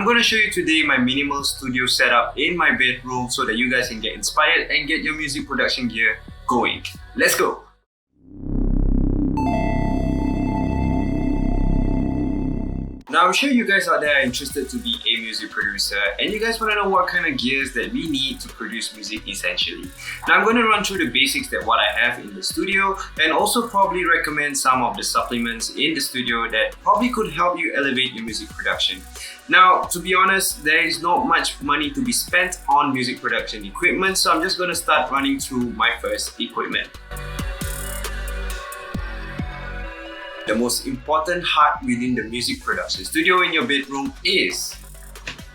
I'm going to show you today my minimal studio setup in my bedroom so that you guys can get inspired and get your music production gear going. Let's go! Now I'm sure you guys out there are interested to be a music producer and you guys want to know what kind of gears that we need to produce music essentially. Now I'm going to run through the basics that what I have in the studio and also probably recommend some of the supplements in the studio that probably could help you elevate your music production. Now to be honest, there is not much money to be spent on music production equipment, so I'm just going to start running through my first equipment. The most important heart within the music production studio in your bedroom is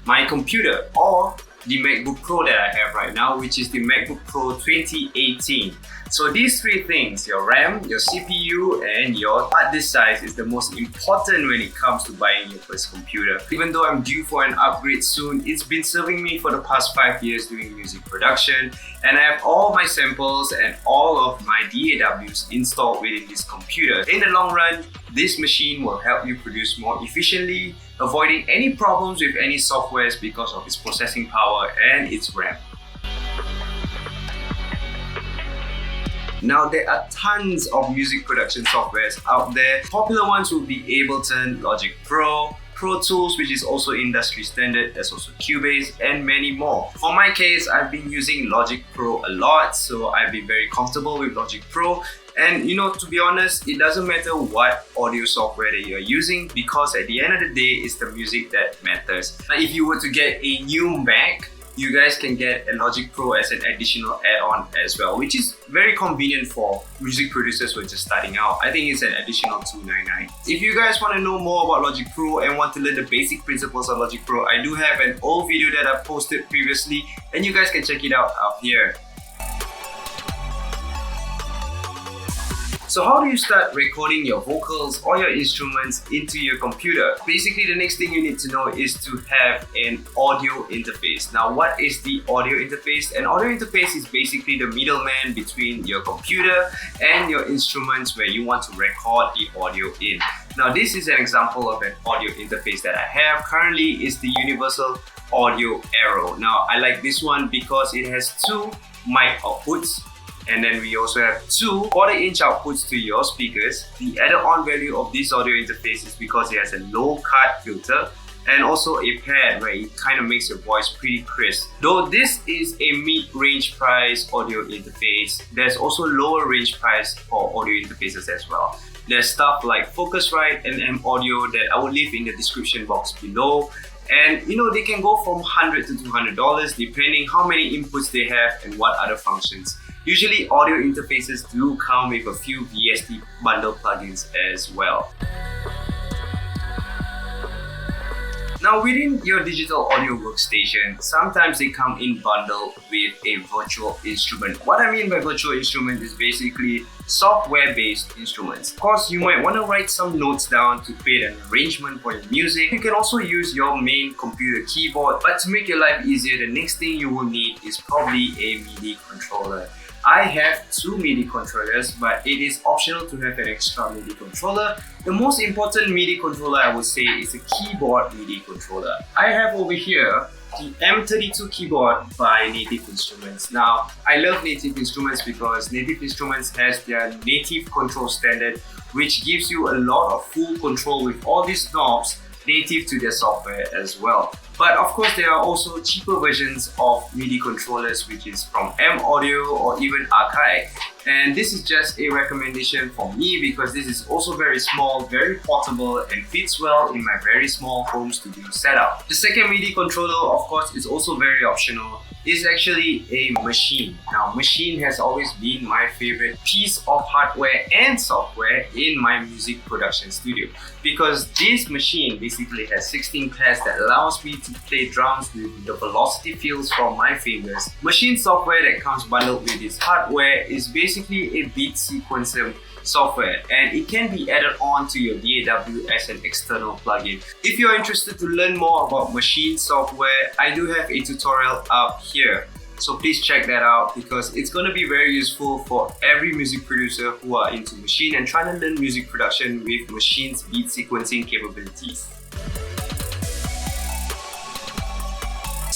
my computer, or the MacBook Pro that I have right now, which is the MacBook Pro 2018. So these three things, your RAM, your CPU and your hard disk size, is the most important when it comes to buying your first computer. Even though I'm due for an upgrade soon, it's been serving me for the past 5 years doing music production, and I have all my samples and all of my DAWs installed within this computer. In the long run, this machine will help you produce more efficiently, avoiding any problems with any softwares because of its processing power and its RAM. Now there are tons of music production softwares out there. Popular ones would be Ableton, Logic Pro, Pro Tools, which is also industry standard. There's also Cubase and many more. For my case, I've been using Logic Pro a lot, so I've been very comfortable with Logic Pro. And to be honest, it doesn't matter what audio software that you're using, because at the end of the day, it's the music that matters. Now, if you were to get a new Mac, you guys can get a Logic Pro as an additional add-on as well, which is very convenient for music producers who are just starting out. I think it's an additional $299. If you guys want to know more about Logic Pro and want to learn the basic principles of Logic Pro, I do have an old video that I posted previously and you guys can check it out here. So how do you start recording your vocals or your instruments into your computer? Basically, the next thing you need to know is to have an audio interface. Now, what is the audio interface? An audio interface is basically the middleman between your computer and your instruments where you want to record the audio in. Now, this is an example of an audio interface that I have. Currently, is the Universal Audio Arrow. Now, I like this one because it has two mic outputs. And then we also have two 40-inch outputs to your speakers. The added on value of this audio interface is because it has a low cut filter and also a pad where it kind of makes your voice pretty crisp. Though this is a mid-range price audio interface, there's also lower range price for audio interfaces as well. There's stuff like Focusrite and M Audio that I will leave in the description box below. And they can go from $100 to $200 depending how many inputs they have and what other functions. Usually audio interfaces do come with a few VST bundle plugins as well. Now within your digital audio workstation, sometimes they come in bundle with a virtual instrument. What I mean by virtual instrument is basically software-based instruments. Of course, you might want to write some notes down to create an arrangement for your music. You can also use your main computer keyboard, but to make your life easier, the next thing you will need is probably a MIDI controller. I have two MIDI controllers, but it is optional to have an extra MIDI controller. The most important MIDI controller I would say is a keyboard MIDI controller. I have over here the M32 keyboard by Native Instruments. Now, I love Native Instruments because Native Instruments has their native control standard, which gives you a lot of full control with all these knobs native to their software as well. But of course, there are also cheaper versions of MIDI controllers, which is from M Audio or even Akai. And this is just a recommendation for me because this is also very small, very portable, and fits well in my very small home studio setup. The second MIDI controller, of course, is also very optional. It's actually a Machine. Now, Machine has always been my favorite piece of hardware and software in my music production studio because this machine basically has 16 pads that allows me to play drums with the velocity feels from my fingers. Machine software that comes bundled with this hardware is basically a beat sequencer software, and it can be added on to your DAW as an external plugin. If you're interested to learn more about Machine software, I do have a tutorial up here. So please check that out because it's going to be very useful for every music producer who are into Machine and trying to learn music production with Machine's beat sequencing capabilities.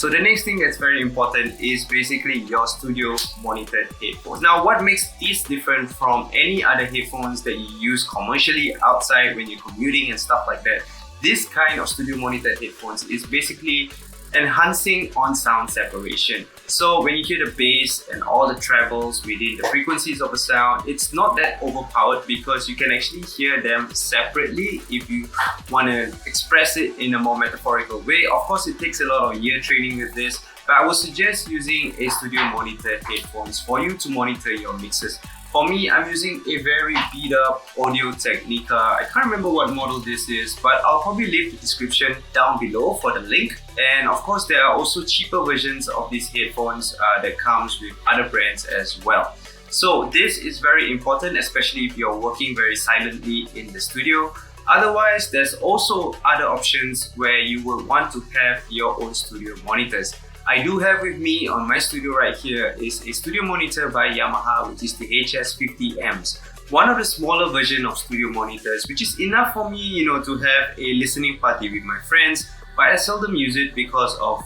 So the next thing that's very important is basically your studio monitored headphones. Now, what makes this different from any other headphones that you use commercially outside when you're commuting and stuff like that? This kind of studio monitored headphones is basically enhancing on sound separation. So when you hear the bass and all the trebles within the frequencies of a sound, it's not that overpowered because you can actually hear them separately if you want to express it in a more metaphorical way. Of course, it takes a lot of ear training with this, but I would suggest using a studio monitored headphones for you to monitor your mixes. For me, I'm using a very beat up Audio Technica. I can't remember what model this is, but I'll probably leave the description down below for the link. And of course, there are also cheaper versions of these headphones that comes with other brands as well. So this is very important, especially if you're working very silently in the studio. Otherwise, there's also other options where you will want to have your own studio monitors. I do have with me on my studio right here is a studio monitor by Yamaha, which is the HS50Ms. One of the smaller version of studio monitors, which is enough for me, to have a listening party with my friends, but I seldom use it because of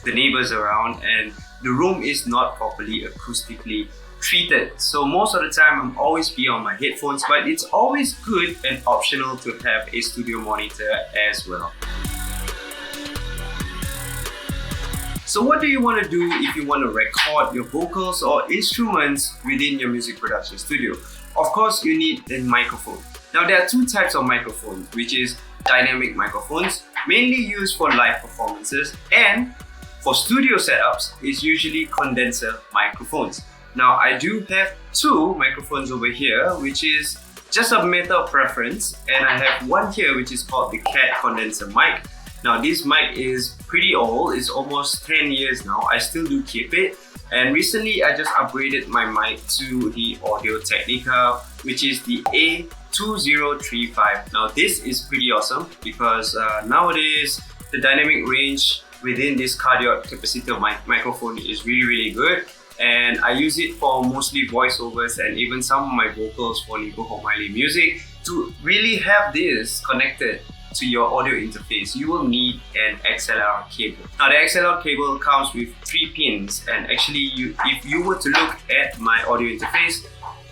the neighbors around and the room is not properly acoustically treated. So most of the time I'm always be on my headphones, but it's always good and optional to have a studio monitor as well. So what do you want to do if you want to record your vocals or instruments within your music production studio? Of course, you need a microphone. Now there are two types of microphones, which is dynamic microphones, mainly used for live performances, and for studio setups, it's usually condenser microphones. Now I do have two microphones over here, which is just a matter of preference, and I have one here which is called the CAT condenser mic. Now this mic is pretty old, it's almost 10 years now. I still do keep it, and recently I just upgraded my mic to the Audio Technica, which is the A2035. Now this is pretty awesome because nowadays the dynamic range within this cardioid capacitor microphone is really good, and I use it for mostly voiceovers and even some of my vocals for Nico Miley music. To really have this connected to your audio interface, you will need an XLR cable. Now the XLR cable comes with 3 pins, and actually if you were to look at my audio interface,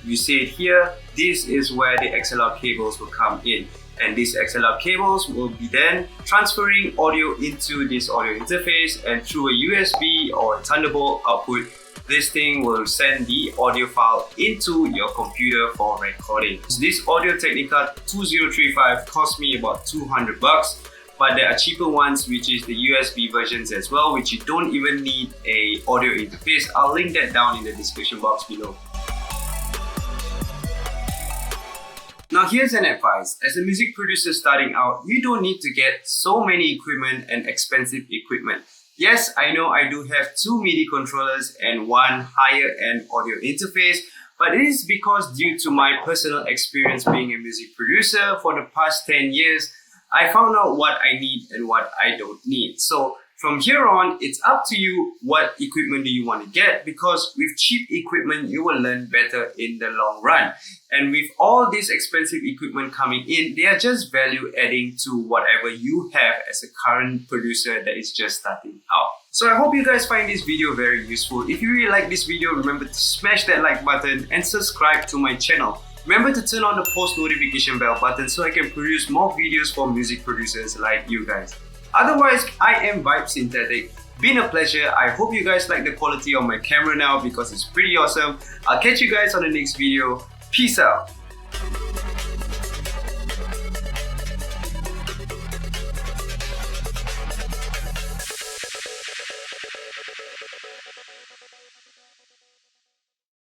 you see it here, this is where the XLR cables will come in, and these XLR cables will be then transferring audio into this audio interface, and through a USB or a Thunderbolt output, this thing will send the audio file into your computer for recording. So this Audio Technica 2035 cost me about 200 bucks, but there are cheaper ones, which is the USB versions as well, which you don't even need a audio interface. I'll link that down in the description box below. Now here's an advice. As a music producer starting out, you don't need to get so many equipment and expensive equipment. Yes, I know I do have 2 MIDI controllers and 1 higher end audio interface, but it is because due to my personal experience being a music producer for the past 10 years, I found out what I need and what I don't need. So from here on, it's up to you what equipment do you want to get, because with cheap equipment, you will learn better in the long run. And with all this expensive equipment coming in, they are just value adding to whatever you have as a current producer that is just starting out. So I hope you guys find this video very useful. If you really like this video, remember to smash that like button and subscribe to my channel. Remember to turn on the post notification bell button so I can produce more videos for music producers like you guys. Otherwise, I am VibeSynthetic. Been a pleasure. I hope you guys like the quality of my camera now because it's pretty awesome. I'll catch you guys on the next video. Peace out.